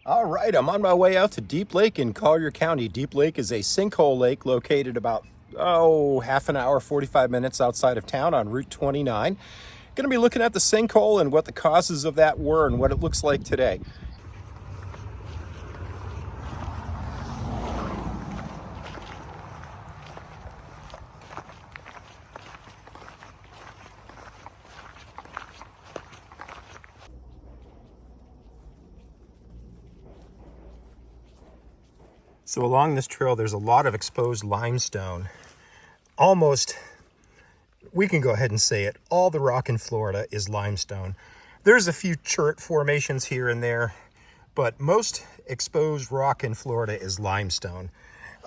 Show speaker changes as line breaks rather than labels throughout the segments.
All right, I'm on my way out to Deep Lake in Collier County. Deep Lake is a sinkhole lake located about, half an hour, 45 minutes outside of town on Route 29. Going to be looking at the sinkhole and what the causes of that were and what it looks like today. So along this trail, there's a lot of exposed limestone. Almost, we can go ahead and say it, all the rock in Florida is limestone. There's a few chert formations here and there, but most exposed rock in Florida is limestone.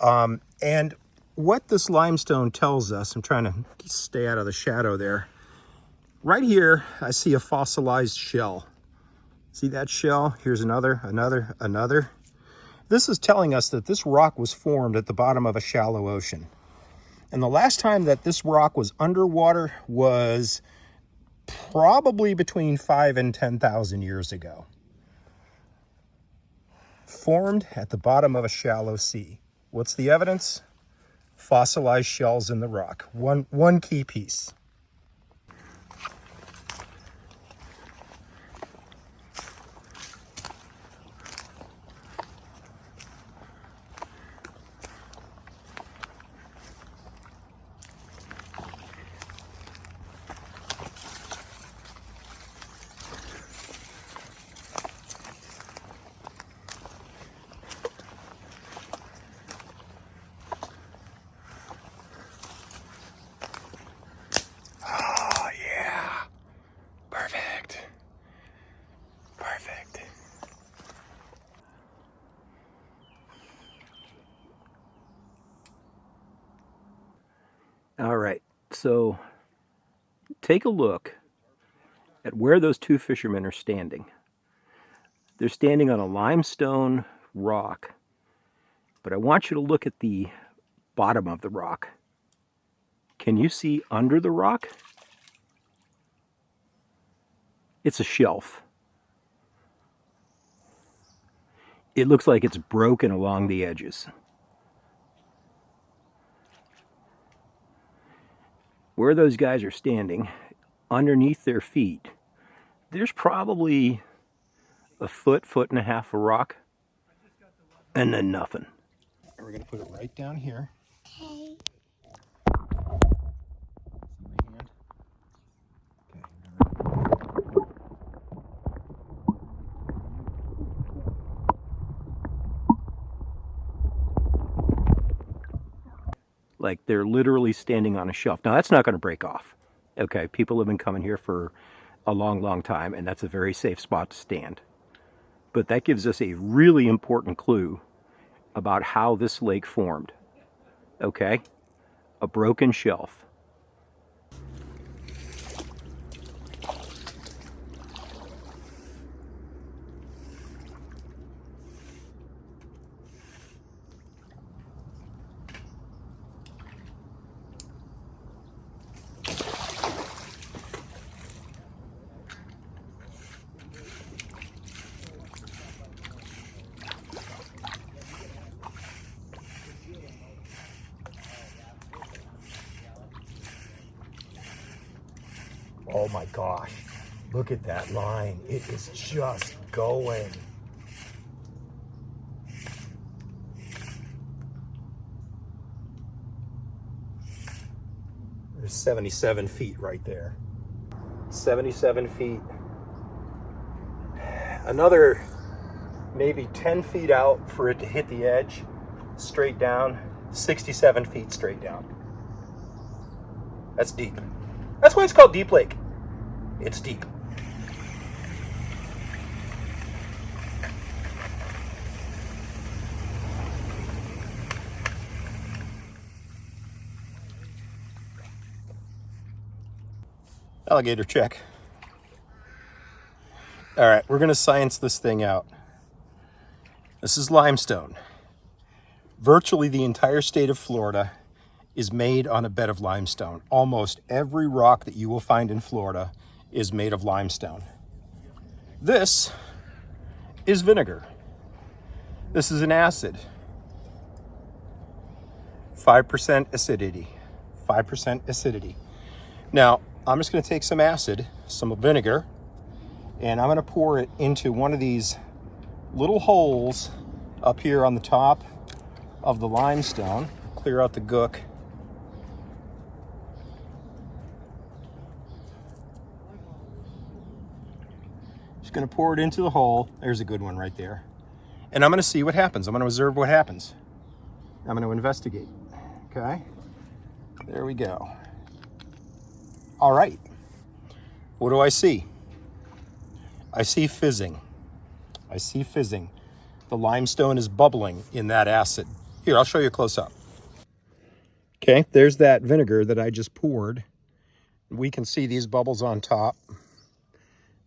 And what this limestone tells us, I'm trying to stay out of the shadow there. Right here, I see a fossilized shell. See that shell? Here's another. This is telling us that this rock was formed at the bottom of a shallow ocean. And the last time that this rock was underwater was probably between 5,000 and 10,000 years ago. Formed at the bottom of a shallow sea. What's the evidence? Fossilized shells in the rock. One key piece. All right, so take a look at where those two fishermen are standing. They're standing on a limestone rock, but I want you to look at the bottom of the rock. Can you see under the rock? It's a shelf. It looks like it's broken along the edges. Where those guys are standing, underneath their feet, there's probably a foot and a half of rock, and then nothing. And we're going to put it right down here. Okay. See my hand? Okay. Like they're literally standing on a shelf. Now that's not going to break off. Okay, people have been coming here for a long time, and that's a very safe spot to stand. But that gives us a really important clue about how this lake formed. Okay, a broken shelf. Oh my gosh, look at that line. It is just going. There's 77 feet right there. 77 feet. Another maybe 10 feet out for it to hit the edge, straight down, 67 feet straight down. That's deep. That's why it's called Deep Lake. It's deep. Alligator check. All right, we're going to science this thing out. This is limestone. Virtually the entire state of Florida is made on a bed of limestone. Almost every rock that you will find in Florida is made of limestone. This is vinegar. This is an acid. 5% acidity. 5% acidity. Now, I'm just going to take some acid, some vinegar, and I'm going to pour it into one of these little holes up here on the top of the limestone. Clear out the gook. Just going to pour it into the hole. There's a good one right there. And I'm going to see what happens. I'm going to observe what happens. I'm going to investigate. Okay? There we go. All right. What do I see? I see fizzing. I see fizzing. The limestone is bubbling in that acid. Here, I'll show you a close up. Okay, there's that vinegar that I just poured. We can see these bubbles on top.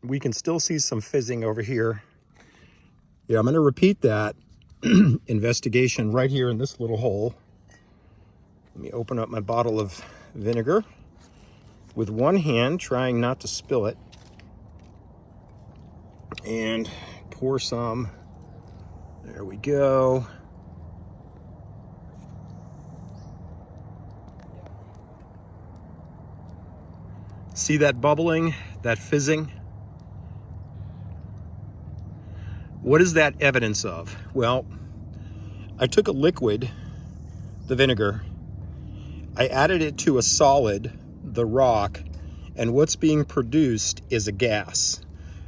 We can still see some fizzing over here. Yeah, I'm going to repeat that investigation right here in this little hole. Let me open up my bottle of vinegar with one hand, trying not to spill it, and pour some. There we go. See that bubbling, that fizzing? What is that evidence of? Well, I took a liquid, the vinegar, I added it to a solid, the rock, and what's being produced is a gas.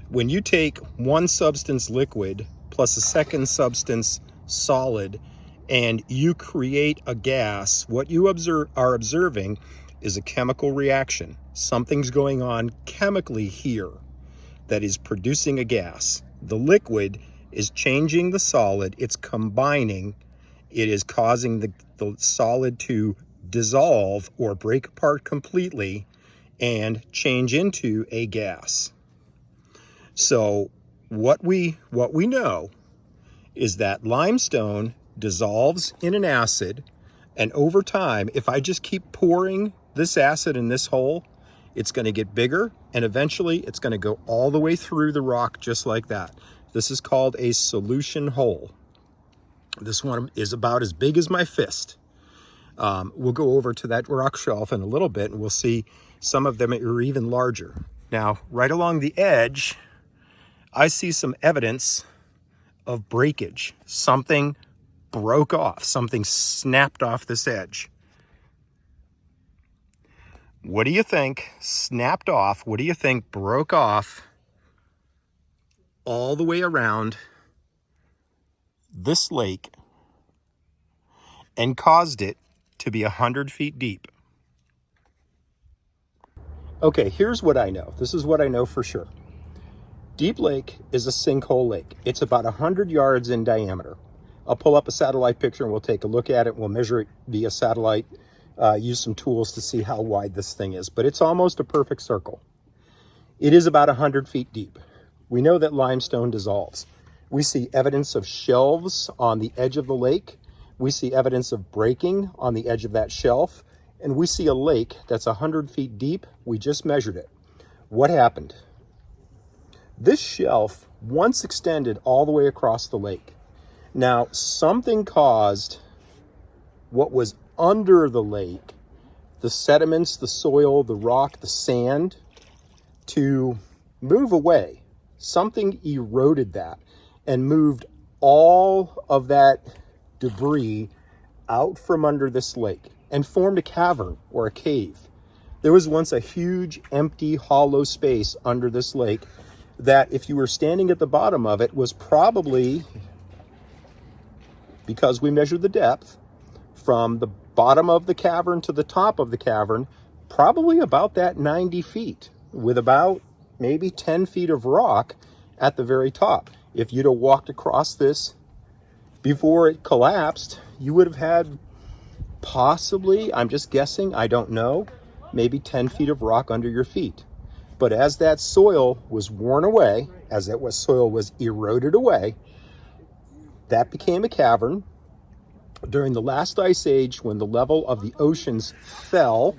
When you take one substance liquid plus a second substance solid and you create a gas, what you are observing is a chemical reaction. Something's going on chemically here that is producing a gas. The liquid is changing the solid, it's combining, it is causing the solid to dissolve or break apart completely and change into a gas. So what we know is that limestone dissolves in an acid, and over time, if I just keep pouring this acid in this hole, it's going to get bigger, and eventually it's going to go all the way through the rock just like that. This is called a solution hole. This one is about as big as my fist. We'll go over to that rock shelf in a little bit, and we'll see some of them are even larger. Now, right along the edge, I see some evidence of breakage. Something broke off. Something snapped off this edge. What do you think snapped off? What do you think broke off all the way around this lake and caused it to be 100 feet deep? Okay, here's what I know. This is what I know for sure. Deep Lake is a sinkhole lake. It's about 100 yards in diameter. I'll pull up a satellite picture and we'll take a look at it. We'll measure it via satellite, use some tools to see how wide this thing is, but it's almost a perfect circle. It is about 100 feet deep. We know that limestone dissolves. We see evidence of shelves on the edge of the lake. We see evidence of breaking on the edge of that shelf. And we see a lake that's 100 feet deep. We just measured it. What happened? This shelf once extended all the way across the lake. Now, something caused what was under the lake, the sediments, the soil, the rock, the sand, to move away. Something eroded that and moved all of that debris out from under this lake and formed a cavern or a cave. There was once a huge, empty, hollow space under this lake that if you were standing at the bottom of it was probably, because we measured the depth, from the bottom of the cavern to the top of the cavern, probably about that 90 feet, with about maybe 10 feet of rock at the very top. If you'd have walked across this before it collapsed, you would have had possibly, I'm just guessing, I don't know, maybe 10 feet of rock under your feet. But as that soil was worn away, as that soil was eroded away, that became a cavern. During the last ice age, when the level of the oceans fell,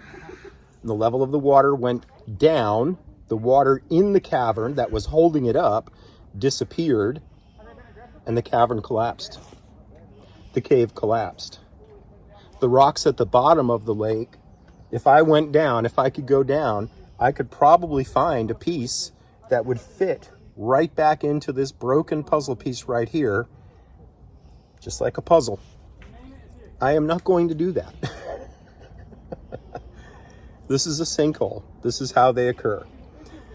and the level of the water went down, the water in the cavern that was holding it up disappeared, and the cavern collapsed. The cave collapsed. The rocks at the bottom of the lake, if I went down, if I could go down, I could probably find a piece that would fit right back into this broken puzzle piece right here, just like a puzzle. I am not going to do that. This is a sinkhole. This is how they occur.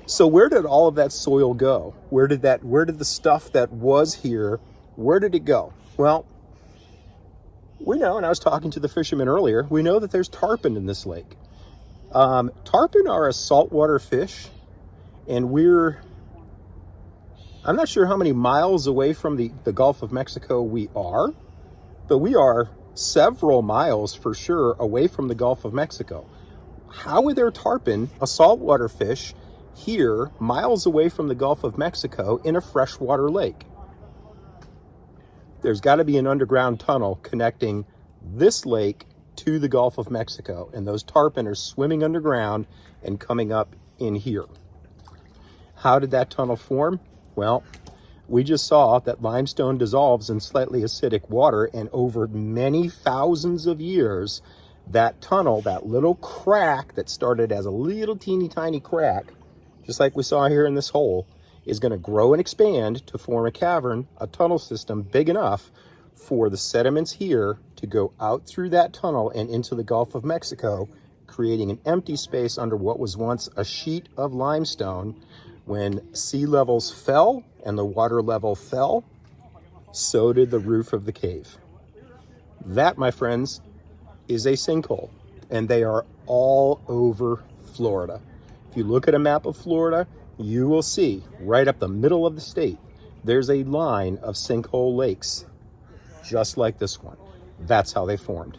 So where did all of that soil go? Where did the stuff that was here, where did it go? Well, we know, and I was talking to the fishermen earlier, we know that there's tarpon in this lake. Tarpon are a saltwater fish, and I'm not sure how many miles away from the Gulf of Mexico we are, but we are several miles for sure away from the Gulf of Mexico. How are there tarpon, a saltwater fish, here miles away from the Gulf of Mexico in a freshwater lake? There's got to be an underground tunnel connecting this lake to the Gulf of Mexico, and those tarpon are swimming underground and coming up in here. How did that tunnel form? Well, we just saw that limestone dissolves in slightly acidic water, and over many thousands of years, that tunnel, that little crack that started as a little teeny tiny crack, just like we saw here in this hole, is going to grow and expand to form a cavern, a tunnel system big enough for the sediments here to go out through that tunnel and into the Gulf of Mexico, creating an empty space under what was once a sheet of limestone. When sea levels fell and the water level fell, so did the roof of the cave. That, my friends, is a sinkhole, and they are all over Florida. If you look at a map of Florida, you will see right up the middle of the state, there's a line of sinkhole lakes, just like this one. That's how they formed.